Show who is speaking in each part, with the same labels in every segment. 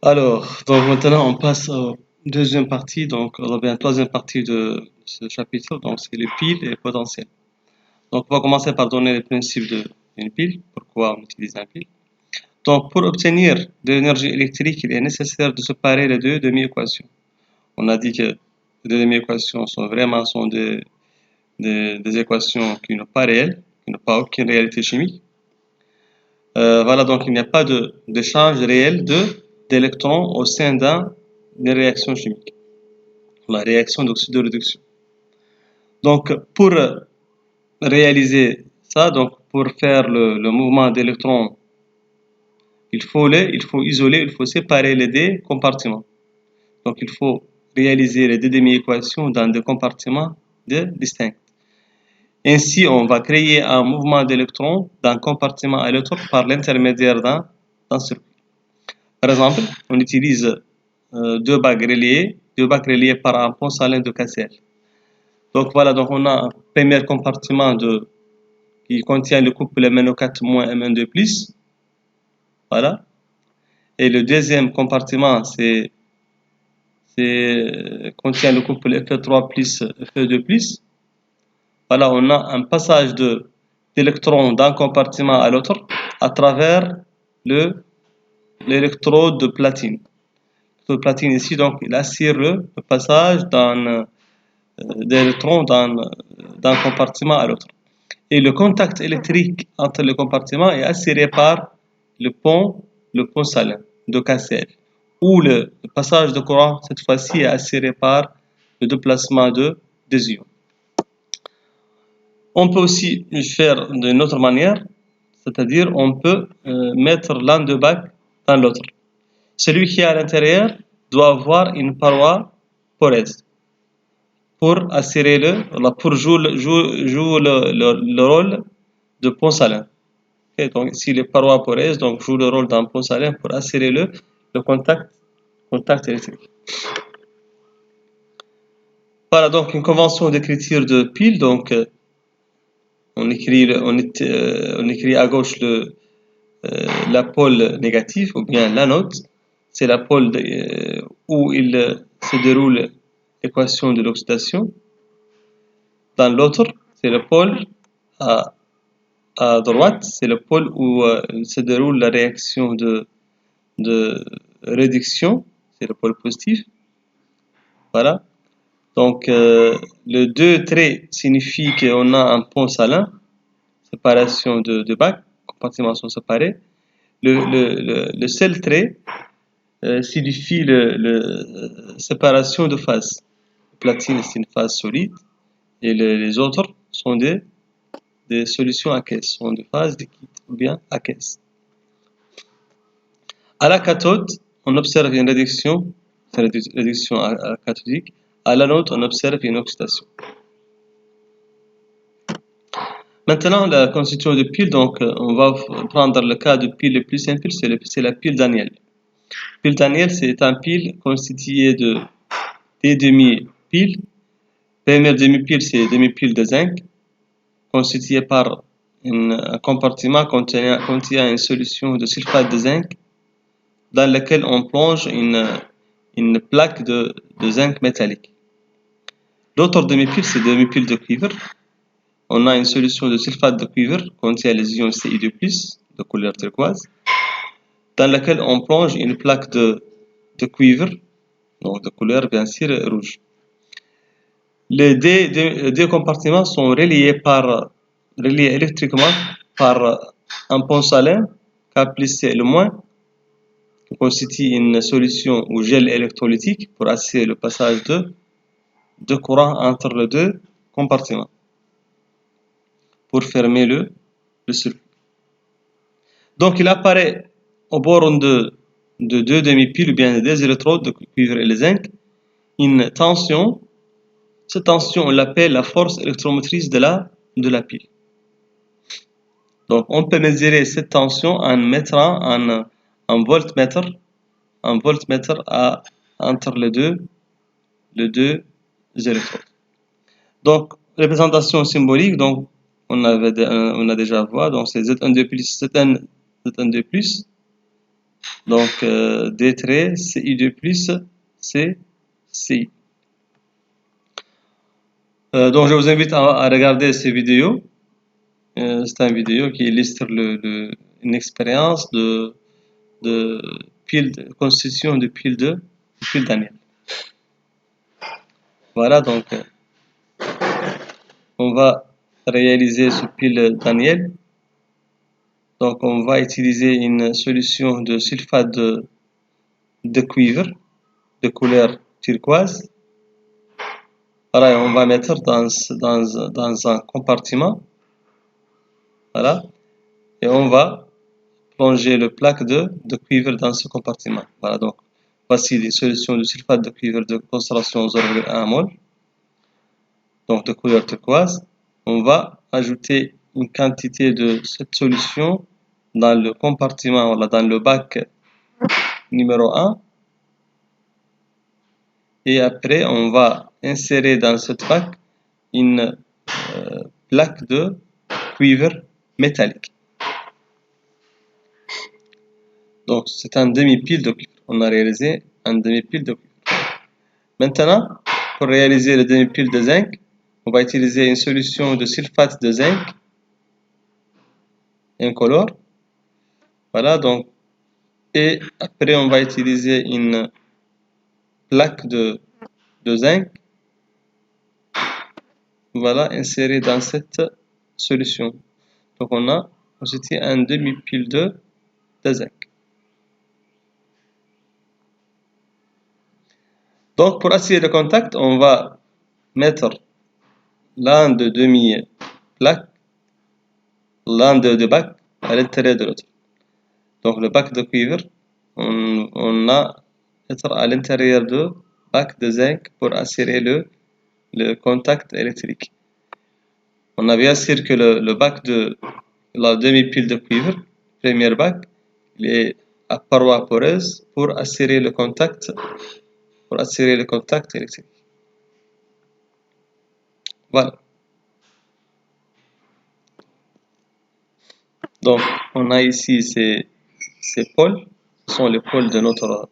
Speaker 1: Alors, donc maintenant on passe à deuxième partie, donc on revient à la troisième partie de ce chapitre, donc c'est les piles et les potentiels. Donc on va commencer par donner les principes d'une pile, pourquoi on utilise un pile. Donc pour obtenir de l'énergie électrique, il est nécessaire de séparer les deux demi-équations. On a dit que les deux demi-équations sont des équations qui n'ont pas réelles, qui n'ont pas aucune réalité chimique. Voilà, donc il n'y a pas d'échange réel d'électrons au sein d'une réaction chimique, la réaction d'oxydoréduction. Donc, pour réaliser ça, donc pour faire le mouvement d'électrons, il faut isoler, il faut séparer les deux compartiments. Donc, il faut réaliser les deux demi-équations dans des compartiments distincts. Ainsi, on va créer un mouvement d'électrons d'un compartiment à l'autre par l'intermédiaire d'un circuit. Par exemple, on utilise deux bagues reliées par un pont salin de Cassel. Donc voilà, donc on a un premier compartiment qui contient le couple MnO4- Mn2+. Voilà. Et le deuxième compartiment, contient le couple Fe3 plus Fe2+. Voilà, on a un passage d'électrons d'un compartiment à l'autre à travers l'électrode de platine. Le platine ici, donc, il assure le passage d'électrons d'un compartiment à l'autre. Et le contact électrique entre les compartiments est assuré par le pont salin de Cassel, où le passage de courant, cette fois-ci, est assuré par le déplacement des ions. On peut aussi faire d'une autre manière, c'est-à-dire on peut mettre l'un de bacs dans l'autre. Celui qui est à l'intérieur doit avoir une paroi poreuse pour assurer pour jouer le rôle de pont salin. Okay, donc ici les parois poreuses donc jouent le rôle d'un pont salin pour assurer le contact électrique. Voilà donc une convention d'écriture de pile. Donc on écrit à gauche la pôle négative ou bien l'anode. C'est la pôle où il se déroule l'équation de l'oxydation. Dans l'autre, c'est le pôle à droite, c'est le pôle où se déroule la réaction de réduction, c'est le pôle positif. Voilà. Donc, le deux traits signifie qu'on a un pont salin, séparation de bacs, compartiments sont séparés. Le seul trait signifie la séparation de phase. La platine, c'est une phase solide et les autres sont des solutions aqueuses, sont des phases liquides ou bien aqueuses. À la cathode, on observe une réduction cathodique. À l'anode, on observe une oxydation. Maintenant, la constitution de pile, donc on va prendre le cas de pile le plus simple, c'est la pile Daniel. Pile Daniel, c'est un pile constitué des demi-piles. Première demi-pile, c'est demi-pile de zinc, constituée par un compartiment contenant une solution de sulfate de zinc dans laquelle on plonge une plaque de zinc métallique. L'autre demi-pile, c'est demi-pile de cuivre. On a une solution de sulfate de cuivre contient les ions Ci2+, de couleur turquoise, dans laquelle on plonge une plaque de cuivre, donc de couleur bien sûr rouge. Les deux compartiments sont reliés électriquement par un pont salin K plus C le-, qui constitue une solution ou gel électrolytique pour assurer le passage de courant entre les deux compartiments pour fermer le circuit. Donc il apparaît au bord de deux demi-piles ou bien des électrodes de cuivre et le zinc une tension. Cette tension, on l'appelle la force électromotrice de la pile. Donc on peut mesurer cette tension en mettant un voltmètre entre les deux électrodes. Donc représentation symbolique, donc on a déjà vu, donc c'est Z12+, Donc, D trait, CI2 plus, c'est CI. Donc, je vous invite à regarder ces vidéos. C'est une vidéo qui illustre une expérience de constitution de pile Daniel. Voilà, donc, on va réaliser ce pile Daniel. Donc, on va utiliser une solution de sulfate de cuivre de couleur turquoise. Voilà, on va mettre dans un compartiment. Voilà, et on va plonger le plaque de cuivre dans ce compartiment. Voilà, donc, voici les solutions de sulfate de cuivre de concentration 0,1 mol, donc de couleur turquoise. On va ajouter une quantité de cette solution dans le compartiment, voilà, dans le bac numéro 1. Et après, on va insérer dans cette bac une plaque de cuivre métallique. Donc, c'est un demi-pile de cuivre. On a réalisé un demi-pile de cuivre. Maintenant, pour réaliser le demi-pile de zinc, on va utiliser une solution de sulfate de zinc incolore. Voilà, donc, et après, on va utiliser une plaque de zinc. Voilà, insérée dans cette solution. Donc, on a ajouté un demi-pile de zinc. Donc, pour assurer le contact, on va mettre l'un de demi-plaques, l'un de bacs à l'intérieur de l'autre. Donc, le bac de cuivre, on a mettre à l'intérieur du bac de zinc pour assurer le contact électrique. On a bien sûr que le bac de la demi-pile de cuivre, premier bac, il est à paroi poreuse pour assurer le contact électrique. Voilà. Donc, on a ici ces pôles, ce sont les pôles de notre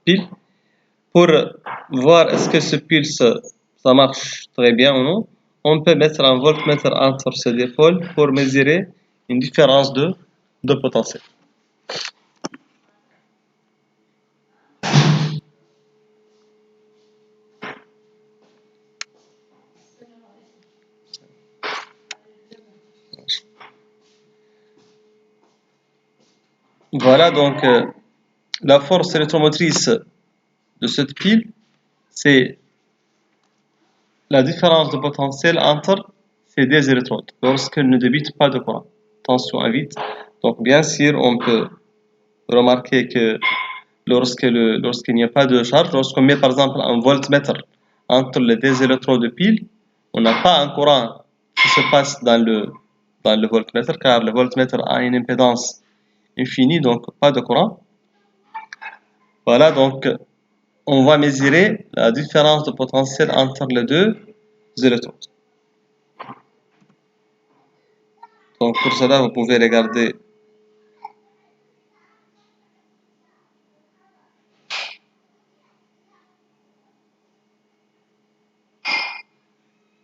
Speaker 1: pile. Pour voir est-ce que ce pile ça marche très bien ou non, on peut mettre un voltmètre entre ces deux pôles pour mesurer une différence de potentiel. Voilà donc la force électromotrice de cette pile, c'est la différence de potentiel entre ces deux électrodes lorsqu'elles ne débitent pas de courant. Tension à vide. Donc bien sûr, on peut remarquer que lorsqu'il n'y a pas de charge, lorsqu'on met par exemple un voltmètre entre les deux électrodes de pile, on n'a pas un courant qui se passe dans le voltmètre, car le voltmètre a une impédance infinie, donc pas de courant. Voilà, donc on va mesurer la différence de potentiel entre les deux électrodes. Donc pour cela, vous pouvez regarder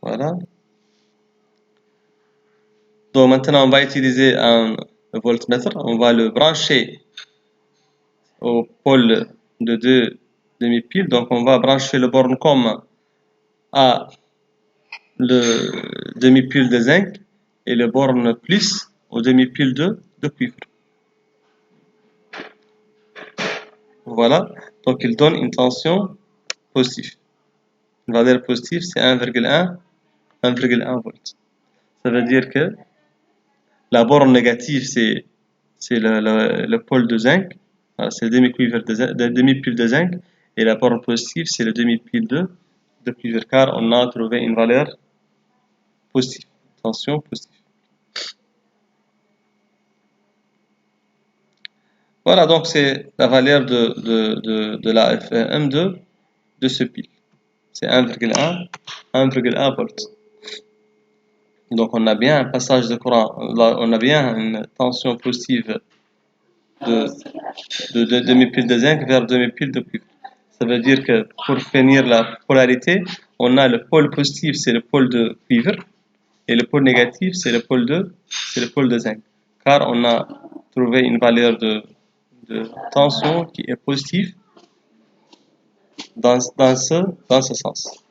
Speaker 1: voilà. Donc maintenant, on va utiliser un voltmètre. On va le brancher au pôle de deux demi-piles. Donc on va brancher le borne com à le demi-pile de zinc et le borne plus au demi-pile de cuivre. Voilà. Donc il donne une tension positive. Une valeur positive, c'est 1,1 volts. Ça veut dire que la borne négative, c'est le pôle de zinc, c'est le demi-pile de zinc, et la borne positive, c'est le demi-pile de cuivre, car on a trouvé une valeur positive, tension positive. Voilà, donc c'est la valeur de la FEM de ce pile. C'est 1,1 volts. Donc on a bien un passage de courant, on a bien une tension positive de de demi-pile de zinc vers demi-pile de cuivre. Ça veut dire que pour finir la polarité, on a le pôle positif, c'est le pôle de cuivre, et le pôle négatif, c'est le pôle de zinc. Car on a trouvé une valeur de tension qui est positive dans ce sens.